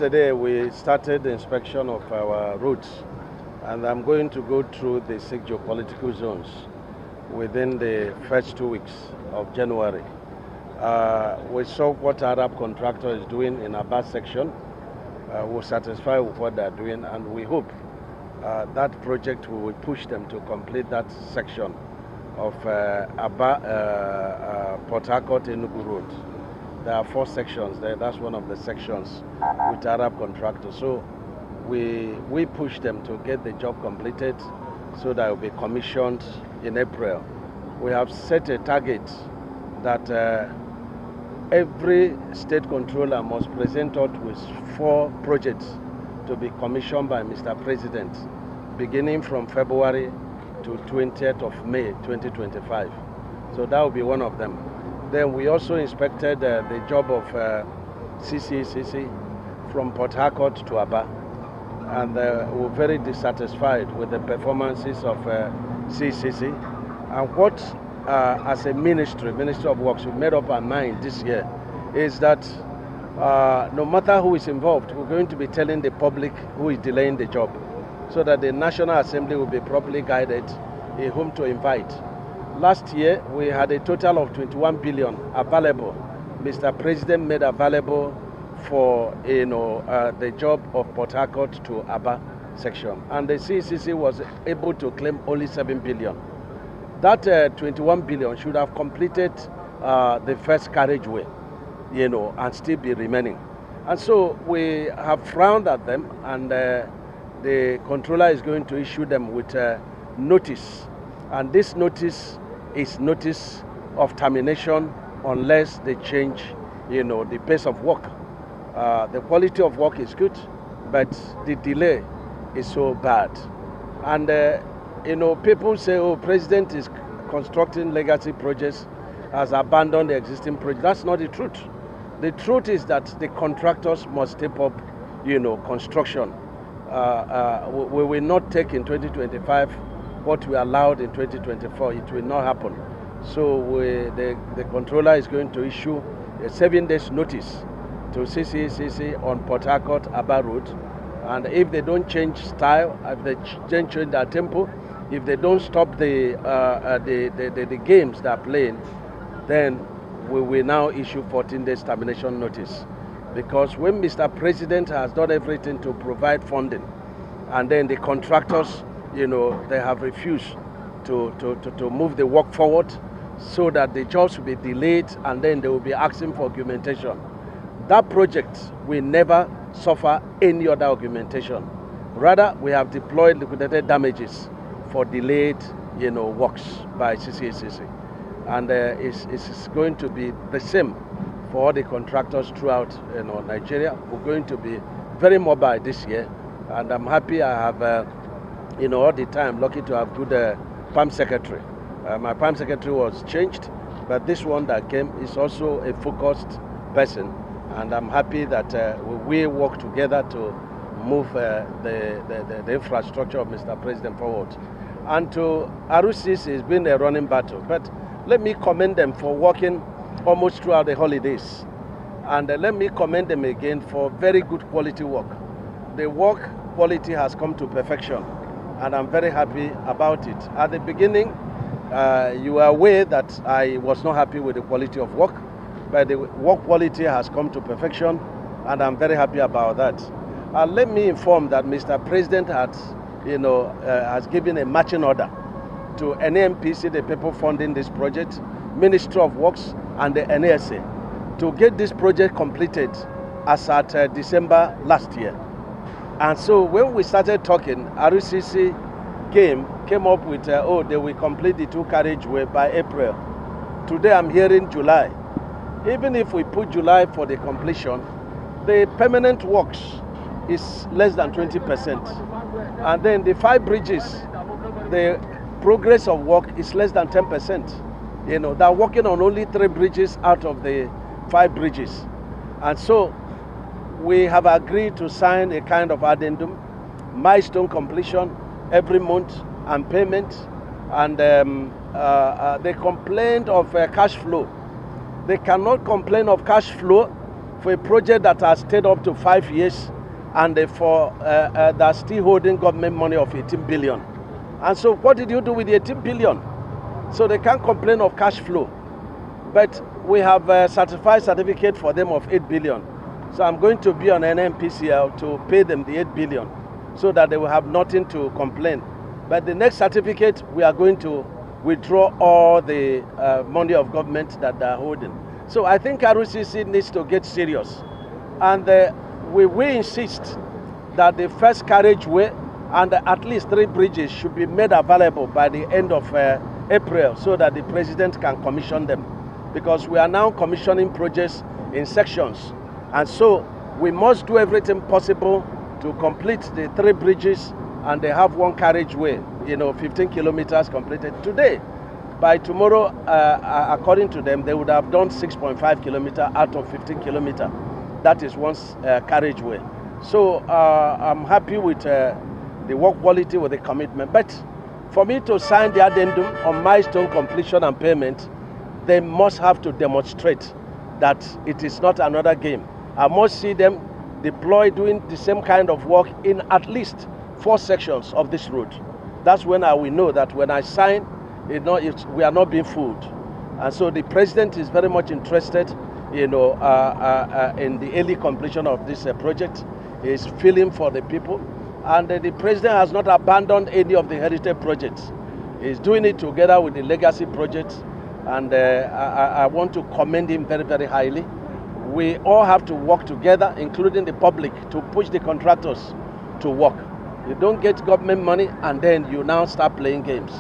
Yesterday we started the inspection of our roads, and I'm going to go through the 6 geopolitical zones within the first 2 weeks of January. We saw what Arab Contractor is doing in Aba section. We're satisfied with what they're doing, and we hope that project will push them to complete that section of Aba Port Harcourt Enugu Road. There are 4 sections there. That's one of the sections with Arab Contractors. So we push them to get the job completed so that it will be commissioned in April. We have set a target that every state controller must present us with 4 projects to be commissioned by Mr. President, beginning from February to 20th of May 2025. So that will be one of them. Then we also inspected the job of CCCC from Port Harcourt to Aba, and we're very dissatisfied with the performances of CCC. And what, as a Ministry of Works, we made up our mind this year is that no matter who is involved, we're going to be telling the public who is delaying the job, so that the National Assembly will be properly guided in whom to invite. Last year, we had a total of 21 billion available. Mr. President made available for the job of Port Harcourt to Aba section, and the CCC was able to claim only 7 billion. That 21 billion should have completed the first carriageway, and still be remaining. And so we have frowned at them, and the controller is going to issue them with notice, and this notice is notice of termination unless they change, the pace of work. The quality of work is good, but the delay is so bad. And, people say, oh, President is constructing legacy projects, has abandoned the existing projects. That's not the truth. The truth is that the contractors must step up, construction. We will not take in 2025 what we allowed in 2024. It will not happen. So the controller is going to issue a 7 days notice to CCCC on Port Harcourt Aba Road, and if they don't change style, if they don't change their tempo, if they don't stop the games they're playing, then we will now issue 14 days termination notice. Because when Mr. President has done everything to provide funding, and then the contractors, they have refused to move the work forward, so that the jobs will be delayed, and then they will be asking for augmentation. That project will never suffer any other augmentation. Rather, we have deployed liquidated damages for delayed, works by CCCC. And it's going to be the same for all the contractors throughout Nigeria. We're going to be very mobile this year, and I'm happy I have, all the time, lucky to have good PAM secretary. My PAM secretary was changed, but this one that came is also a focused person, and I'm happy that we work together to move the infrastructure of Mr. President forward. And to Arusis, it's been a running battle, but let me commend them for working almost throughout the holidays. And let me commend them again for very good quality work. The work quality has come to perfection, and I'm very happy about it. At the beginning, you are aware that I was not happy with the quality of work, but the work quality has come to perfection, and I'm very happy about that. Let me inform that Mr. President has given a marching order to NAMPC, the people funding this project, Ministry of Works, and the NASA, to get this project completed as at December last year. And so when we started talking, RCC came up with, they will complete the 2 carriageway by April. Today I'm hearing July. Even if we put July for the completion, the permanent works is less than 20%. And then the 5 bridges, the progress of work is less than 10%. They're working on only 3 bridges out of the 5 bridges. And so we have agreed to sign a kind of addendum, milestone completion every month and payment. And they complained of cash flow. They cannot complain of cash flow for a project that has stayed up to 5 years and that's still holding government money of 18 billion. And so what did you do with the 18 billion? So they can't complain of cash flow. But we have a certificate for them of 8 billion. So I'm going to be on NNPCL to pay them the 8 billion so that they will have nothing to complain. But the next certificate, we are going to withdraw all the money of government that they are holding. So I think RCC needs to get serious. And we insist that the first carriageway and at least 3 bridges should be made available by the end of April so that the president can commission them. Because we are now commissioning projects in sections. And so we must do everything possible to complete the 3 bridges and they have 1 carriageway, 15 kilometers completed today. By tomorrow, according to them, they would have done 6.5 kilometers out of 15 kilometers. That is 1 carriageway. So I'm happy with the work quality, with the commitment. But for me to sign the addendum on milestone completion and payment, they must have to demonstrate that it is not another game. I must see them deploy doing the same kind of work in at least 4 sections of this road. That's when I will know that when I sign, we are not being fooled. And so the president is very much interested, in the early completion of this project. He is feeling for the people. And the president has not abandoned any of the heritage projects. He's doing it together with the legacy projects. And I want to commend him very, very highly. We all have to work together, including the public, to push the contractors to work. You don't get government money and then you now start playing games.